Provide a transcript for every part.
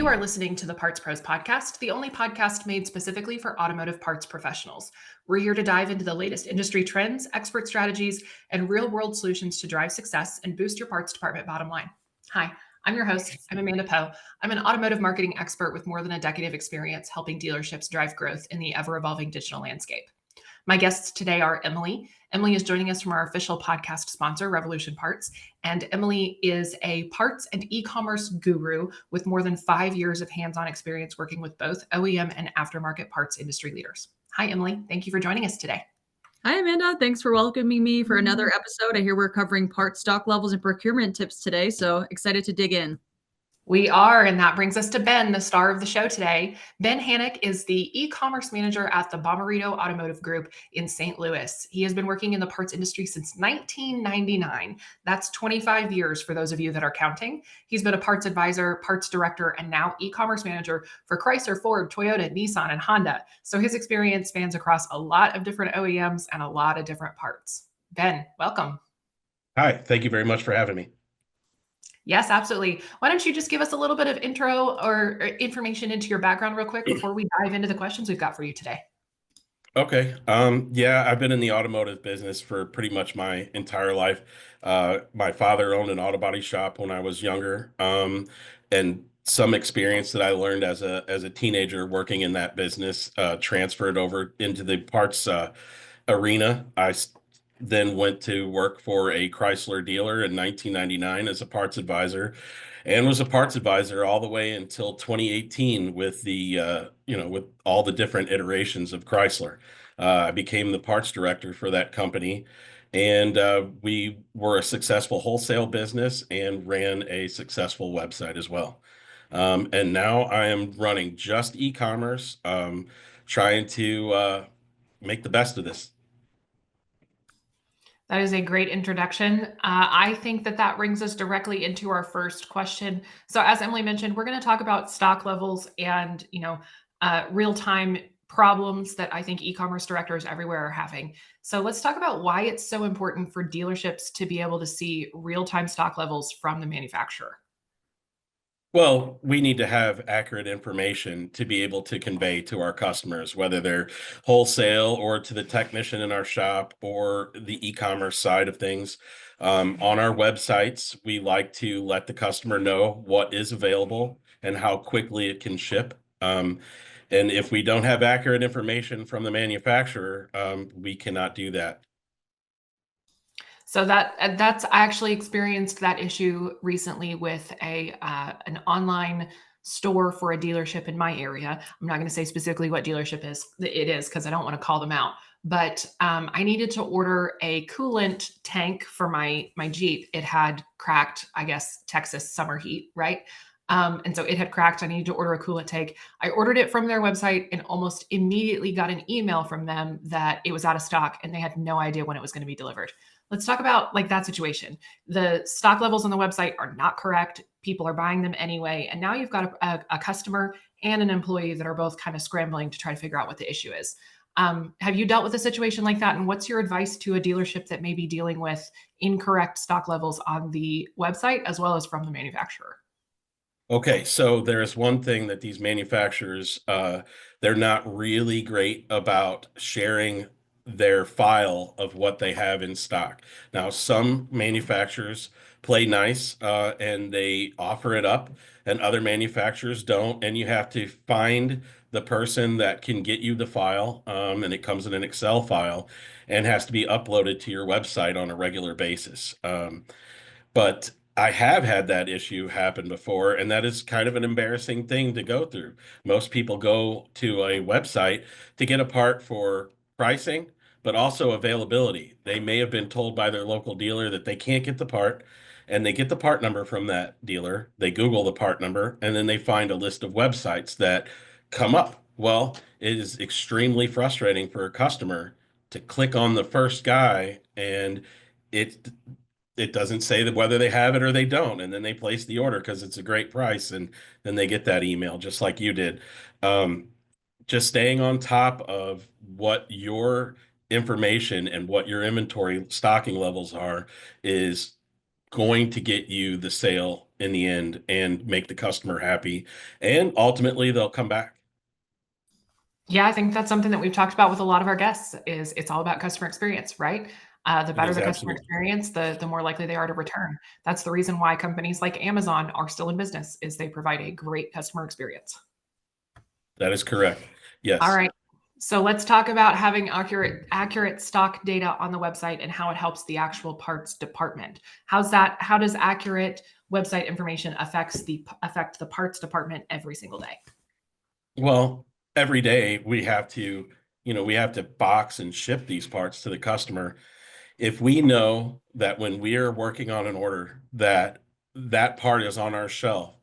You are listening to the Parts Pros podcast, the only podcast made specifically for automotive parts professionals. We're here to dive into the latest industry trends, expert strategies, and real world solutions to drive success and boost your parts department bottom line. Hi, I'm your host. I'm Amanda Poe. I'm an automotive marketing expert with more than a decade of experience helping dealerships drive growth in the ever evolving digital landscape. My guests today are Emily. Emily is joining us from our official podcast sponsor, RevolutionParts. And Emily is a parts and e-commerce guru with more than 5 years of hands-on experience working with both OEM and aftermarket parts industry leaders. Hi, Emily. Thank you for joining us today. Hi, Amanda. Thanks for welcoming me for another episode. I hear we're covering part stock levels and procurement tips today, so excited to dig in. We are, and that brings us to Ben, the star of the show today. Ben Hanak is the e-commerce manager at the Bommarito Automotive Group in St. Louis. He has been working in the parts industry since 1999. That's 25 years for those of you that are counting. He's been a parts advisor, parts director, and now e-commerce manager for Chrysler, Ford, Toyota, Nissan, and Honda. So his experience spans across a lot of different OEMs and a lot of different parts. Ben, welcome. Hi, thank you very much for having me. Yes, absolutely. Why don't you just give us a little bit of intro or information into your background real quick before we dive into the questions we've got for you today? Okay. Yeah, I've been in the automotive business for pretty much my entire life. My father owned an auto body shop when I was younger, and some experience that I learned as a teenager working in that business transferred over into the parts arena. Then went to work for a Chrysler dealer in 1999 as a parts advisor, and was a parts advisor all the way until 2018 with with all the different iterations of Chrysler. I became the parts director for that company, and we were a successful wholesale business and ran a successful website as well. And now I am running just e-commerce, trying to make the best of this. That is a great introduction. I think that brings us directly into our first question. So as Emily mentioned, we're going to talk about stock levels and, real-time problems that I think e-commerce directors everywhere are having. So let's talk about why it's so important for dealerships to be able to see real-time stock levels from the manufacturer. Well, we need to have accurate information to be able to convey to our customers, whether they're wholesale or to the technician in our shop or the e-commerce side of things. On our websites, we like to let the customer know what is available and how quickly it can ship. And if we don't have accurate information from the manufacturer, we cannot do that. So that's I actually experienced that issue recently with an online store for a dealership in my area. I'm not going to say specifically what dealership it is because I don't want to call them out. But I needed to order a coolant tank for my Jeep. It had cracked, I guess, Texas summer heat, right? And so it had cracked. I needed to order a coolant tank. I ordered it from their website and almost immediately got an email from them that it was out of stock and they had no idea when it was going to be delivered. Let's talk about like that situation. The stock levels on the website are not correct. People are buying them anyway. And now you've got a customer and an employee that are both kind of scrambling to try to figure out what the issue is. Have you dealt with a situation like that? And what's your advice to a dealership that may be dealing with incorrect stock levels on the website as well as from the manufacturer? Okay, so there's one thing that these manufacturers, they're not really great about sharing their file of what they have in stock. Now, some manufacturers play nice and they offer it up, and other manufacturers don't. And you have to find the person that can get you the file, and it comes in an Excel file and has to be uploaded to your website on a regular basis. But I have had that issue happen before, and that is kind of an embarrassing thing to go through. Most people go to a website to get a part for pricing, but also availability. They may have been told by their local dealer that they can't get the part, and they get the part number from that dealer. They Google the part number, and then they find a list of websites that come up. Well, it is extremely frustrating for a customer to click on the first guy and it it doesn't say that whether they have it or they don't, and then they place the order because it's a great price, and then they get that email just like you did. Um, just staying on top of what your information and what your inventory stocking levels are is going to get you the sale in the end and make the customer happy. And ultimately, they'll come back. Yeah, I think that's something that we've talked about with a lot of our guests is it's all about customer experience, right? The It better is the customer absolutely. experience, the more likely they are to return. That's the reason why companies like Amazon are still in business is they provide a great customer experience. That is correct. All Yes. right. So let's talk about having accurate stock data on the website and how it helps the actual parts department. How does accurate website information affect the parts department every single day? Well, every day we have to, we have to box and ship these parts to the customer. If we know that when we are working on an order that that part is on our shelf,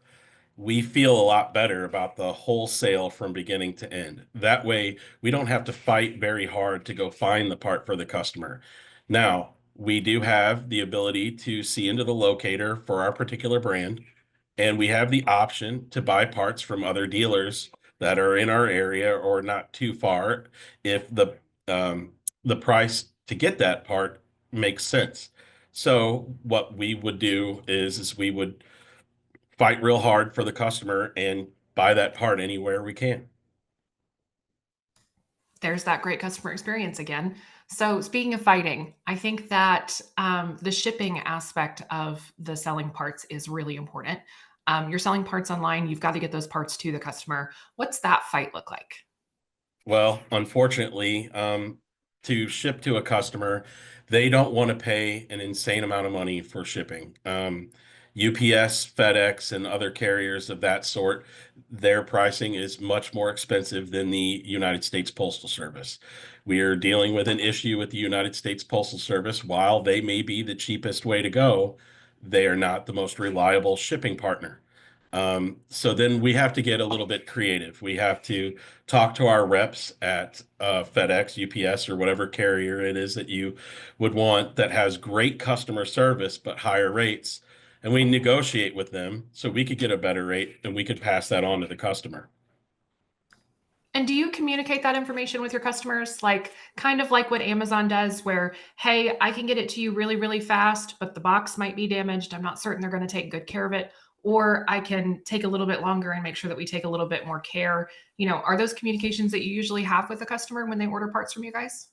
we feel a lot better about the wholesale from beginning to end. That way, we don't have to fight very hard to go find the part for the customer. Now, we do have the ability to see into the locator for our particular brand, and we have the option to buy parts from other dealers that are in our area or not too far if the price to get that part makes sense. So what we would do is we would fight real hard for the customer and buy that part anywhere we can. There's that great customer experience again. So speaking of fighting, I think that the shipping aspect of the selling parts is really important. You're selling parts online, you've got to get those parts to the customer. What's that fight look like? Well, unfortunately, to ship to a customer, they don't want to pay an insane amount of money for shipping. UPS, FedEx, and other carriers of that sort, their pricing is much more expensive than the United States Postal Service. We are dealing with an issue with the United States Postal Service. While they may be the cheapest way to go, they are not the most reliable shipping partner. So then we have to get a little bit creative. We have to talk to our reps at FedEx, UPS, or whatever carrier it is that you would want that has great customer service but higher rates. And we negotiate with them so we could get a better rate and we could pass that on to the customer. And do you communicate that information with your customers? Like kind of like what Amazon does, where, hey, I can get it to you really, really fast, but the box might be damaged. I'm not certain they're going to take good care of it. Or I can take a little bit longer and make sure that we take a little bit more care. Are those communications that you usually have with the customer when they order parts from you guys?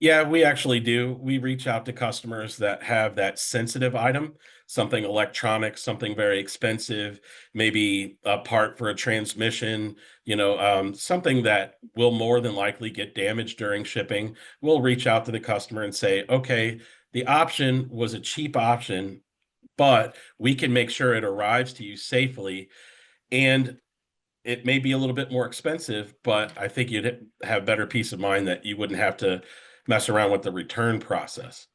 Yeah, we actually do. We reach out to customers that have that sensitive item, something electronic, something very expensive, maybe a part for a transmission, something that will more than likely get damaged during shipping. We'll reach out to the customer and say, okay, the option was a cheap option, but we can make sure it arrives to you safely. And it may be a little bit more expensive, but I think you'd have better peace of mind that you wouldn't have to mess around with the return process.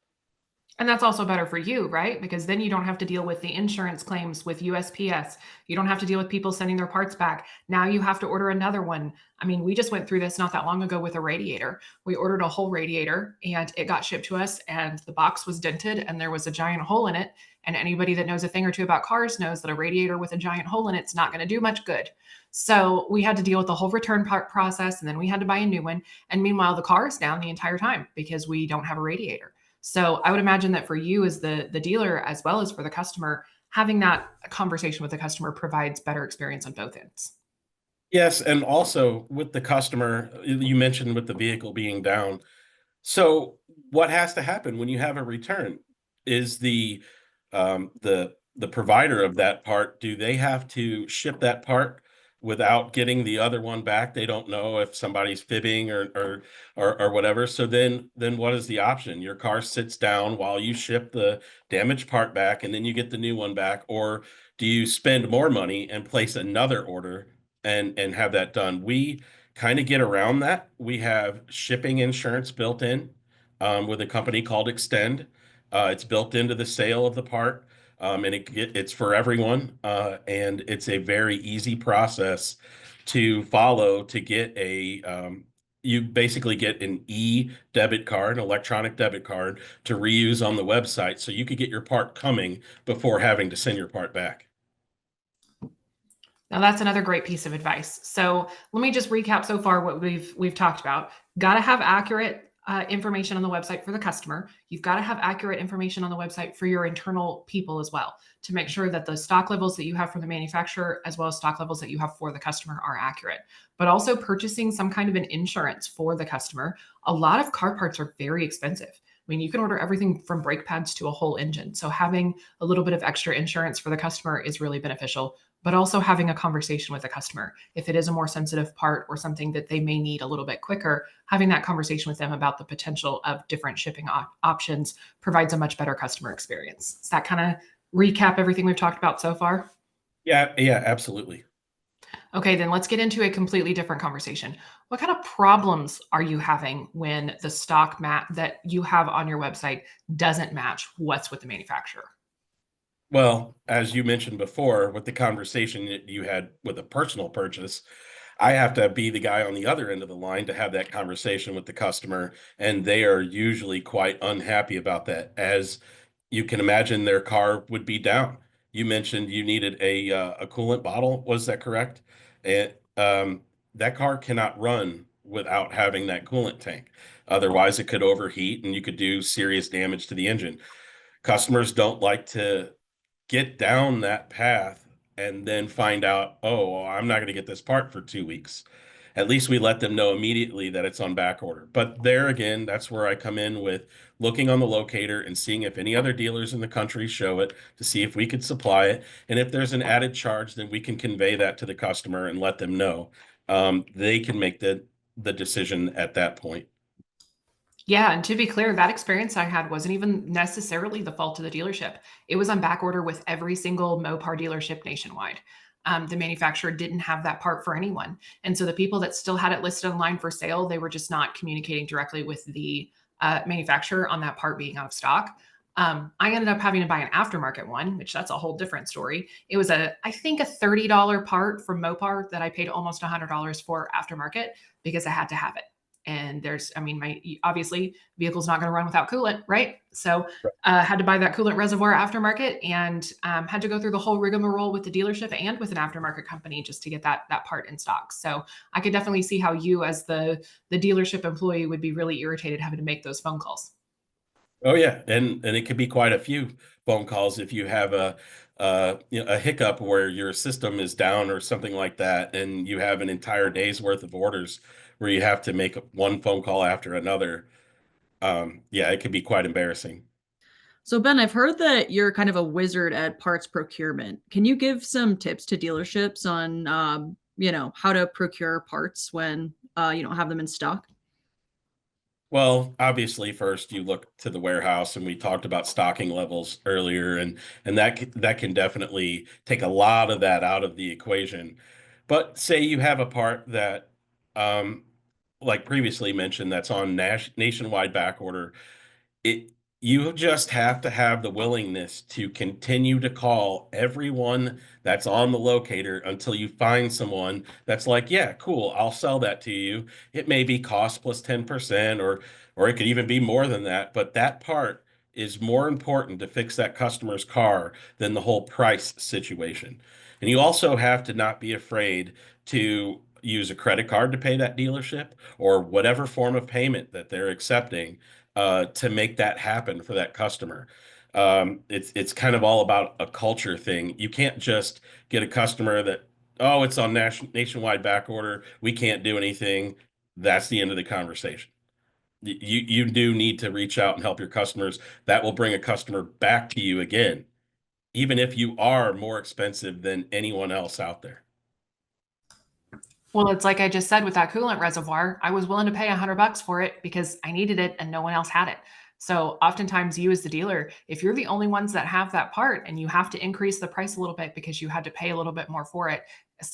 And that's also better for you, right? Because then you don't have to deal with the insurance claims with USPS. You don't have to deal with people sending their parts back. Now you have to order another one. I mean, we just went through this not that long ago with a radiator. We ordered a whole radiator and it got shipped to us, and the box was dented and there was a giant hole in it. And anybody that knows a thing or two about cars knows that a radiator with a giant hole in it's not going to do much good. So we had to deal with the whole return part process, and then we had to buy a new one. And meanwhile, the car is down the entire time because we don't have a radiator. So I would imagine that for you as the dealer, as well as for the customer, having that conversation with the customer provides better experience on both ends. Yes, and also with the customer, you mentioned with the vehicle being down. So what has to happen when you have a return? Is the provider of that part, do they have to ship that part without getting the other one back? They don't know if somebody's fibbing or whatever. So then what is the option? Your car sits down while you ship the damaged part back and then you get the new one back, or do you spend more money and place another order and have that done? We kind of get around that. We have shipping insurance built in with a company called Extend. It's built into the sale of the part, and it's for everyone, and it's a very easy process to follow to get you basically get an e-debit card, an electronic debit card to reuse on the website, so you could get your part coming before having to send your part back. Now that's another great piece of advice. So let me just recap so far what we've talked about. Got to have accurate information on the website for the customer. You've got to have accurate information on the website for your internal people as well, to make sure that the stock levels that you have from the manufacturer, as well as stock levels that you have for the customer, are accurate. But also purchasing some kind of an insurance for the customer. A lot of car parts are very expensive. I mean, you can order everything from brake pads to a whole engine. So having a little bit of extra insurance for the customer is really beneficial, but also having a conversation with the customer. If it is a more sensitive part or something that they may need a little bit quicker, having that conversation with them about the potential of different shipping options provides a much better customer experience. Does that kind of recap everything we've talked about so far? Yeah, absolutely. Okay, then let's get into a completely different conversation. What kind of problems are you having when the stock map that you have on your website doesn't match what's with the manufacturer? Well, as you mentioned before, with the conversation that you had with a personal purchase, I have to be the guy on the other end of the line to have that conversation with the customer, and they are usually quite unhappy about that. As you can imagine, their car would be down. You mentioned you needed a coolant bottle. Was that correct? And that car cannot run without having that coolant tank. Otherwise, it could overheat and you could do serious damage to the engine. Customers don't like to get down that path and then find out, oh, well, I'm not going to get this part for 2 weeks. At least we let them know immediately that it's on back order. But there again, that's where I come in with looking on the locator and seeing if any other dealers in the country show it to see if we could supply it. And if there's an added charge, then we can convey that to the customer and let them know. They can make the decision at that point. Yeah, and to be clear, that experience I had wasn't even necessarily the fault of the dealership. It was on back order with every single Mopar dealership nationwide. The manufacturer didn't have that part for anyone. And so the people that still had it listed online for sale, they were just not communicating directly with the manufacturer on that part being out of stock. I ended up having to buy an aftermarket one, which that's a whole different story. It was I think a $30 part from Mopar that I paid almost $100 for aftermarket because I had to have it. And I mean, obviously vehicle's not going to run without coolant, right? So had to buy that coolant reservoir aftermarket and had to go through the whole rigmarole with the dealership and with an aftermarket company just to get that part in stock. So I could definitely see how you, as the dealership employee, would be really irritated having to make those phone calls. Oh yeah, and it could be quite a few phone calls if you have a hiccup where your system is down or something like that, and you have an entire day's worth of orders where you have to make one phone call after another. Yeah, it could be quite embarrassing. So Ben, I've heard that you're kind of a wizard at parts procurement. Can you give some tips to dealerships on, how to procure parts when you don't have them in stock? Well, obviously, first you look to the warehouse, and we talked about stocking levels earlier, and that can definitely take a lot of that out of the equation. But say you have a part that, um, like previously mentioned, that's on nationwide back order. it You just have to have the willingness to continue to call everyone that's on the locator until you find someone that's like, yeah, cool, I'll sell that to you. It may be cost plus 10%, or it could even be more than that, but that part is more important to fix that customer's car than the whole price situation. And you also have to not be afraid to use a credit card to pay that dealership or whatever form of payment that they're accepting to make that happen for that customer. It's kind of all about a culture thing. You can't just get a customer that, oh, it's on nationwide back order, we can't do anything. That's the end of the conversation. You do need to reach out and help your customers. That will bring a customer back to you again, even if you are more expensive than anyone else out there. Well, it's like I just said with that coolant reservoir, I was willing to pay $100 for it because I needed it and no one else had it. So oftentimes you as the dealer, if you're the only ones that have that part and you have to increase the price a little bit because you had to pay a little bit more for it,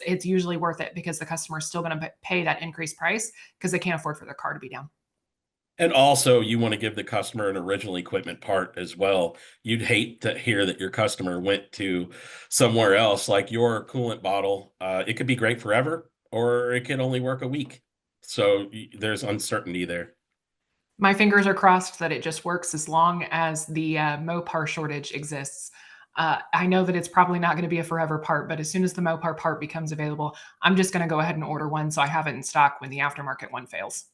it's usually worth it because the customer is still going to pay that increased price because they can't afford for their car to be down. And also, you want to give the customer an original equipment part as well. You'd hate to hear that your customer went to somewhere else, like your coolant bottle. It could be great forever, or it could only work a week. So there's uncertainty there. My fingers are crossed that it just works as long as the Mopar shortage exists. I know that it's probably not going to be a forever part, but as soon as the Mopar part becomes available, I'm just going to go ahead and order one so I have it in stock when the aftermarket one fails.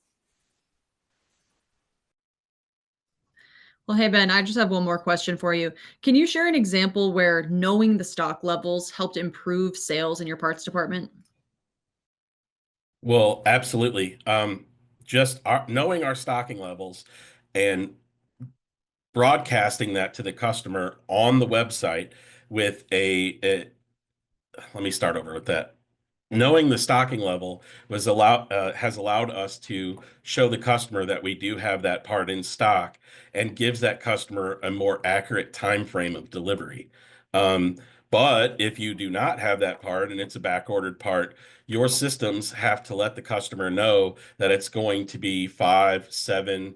Well, hey, Ben, I just have one more question for you. Can you share an example where knowing the stock levels helped improve sales in your parts department? Well, absolutely. Just knowing our stocking levels and broadcasting that to the customer on the website with let me start over with that. Knowing the stocking level has allowed us to show the customer that we do have that part in stock and gives that customer a more accurate time frame of delivery. Um, but if you do not have that part and it's a back ordered part, your systems have to let the customer know that it's going to be 5, 7,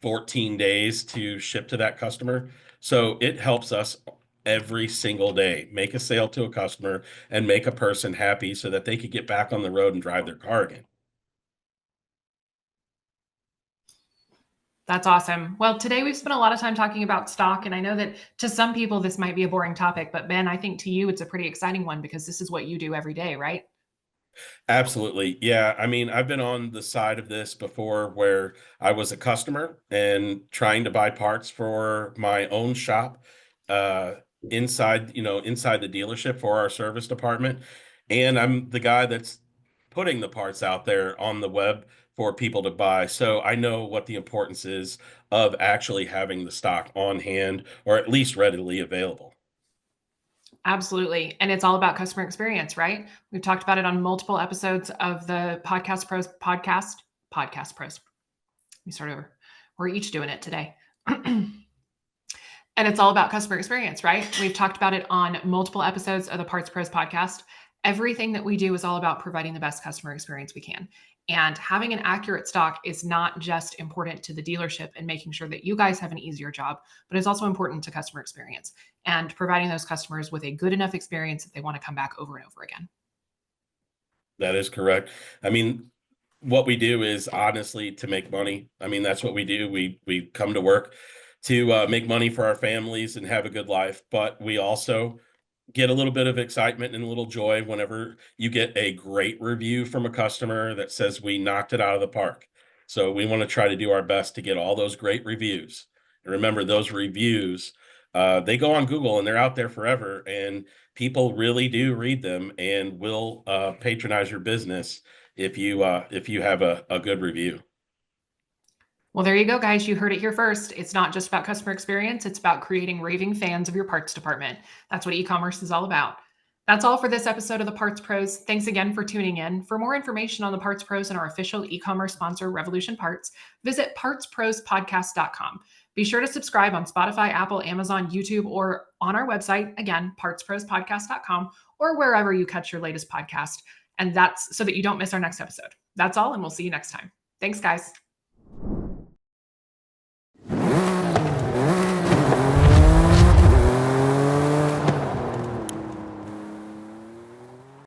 14 days to ship to that customer. So it helps us every single day make a sale to a customer and make a person happy so that they could get back on the road and drive their car again. That's awesome. Well, today we've spent a lot of time talking about stock, and I know that to some people this might be a boring topic, but Ben, I think to you it's a pretty exciting one because this is what you do every day, right? Absolutely. Yeah. I mean, I've been on the side of this before where I was a customer and trying to buy parts for my own shop uh inside the dealership for our service department. And I'm the guy that's putting the parts out there on the web for people to buy. So I know what the importance is of actually having the stock on hand or at least readily available. Absolutely. And it's all about customer experience, right? We've talked about it on multiple episodes of the Podcast Pros podcast. Podcast Pros. Let me start over. We're each doing it today. And it's all about customer experience, right? We've talked about it on multiple episodes of the Parts Pros podcast. Everything that we do is all about providing the best customer experience we can. And having an accurate stock is not just important to the dealership and making sure that you guys have an easier job, but it's also important to customer experience and providing those customers with a good enough experience that they want to come back over and over again. That is correct. I mean, what we do is honestly to make money. I mean, that's what we do. We come to work to make money for our families and have a good life, but we also get a little bit of excitement and a little joy whenever you get a great review from a customer that says we knocked it out of the park. So we want to try to do our best to get all those great reviews. And remember, those reviews, they go on Google and they're out there forever. And people really do read them and will patronize your business if you have a good review. Well, there you go, guys. You heard it here first. It's not just about customer experience, it's about creating raving fans of your parts department. That's what e-commerce is all about. That's all for this episode of the Parts Pros. Thanks again for tuning in. For more information on the Parts Pros and our official e-commerce sponsor, Revolution Parts, visit partsprospodcast.com. Be sure to subscribe on Spotify, Apple, Amazon, YouTube, or on our website, again, partsprospodcast.com, or wherever you catch your latest podcast. And that's so that you don't miss our next episode. That's all, and we'll see you next time. Thanks, guys.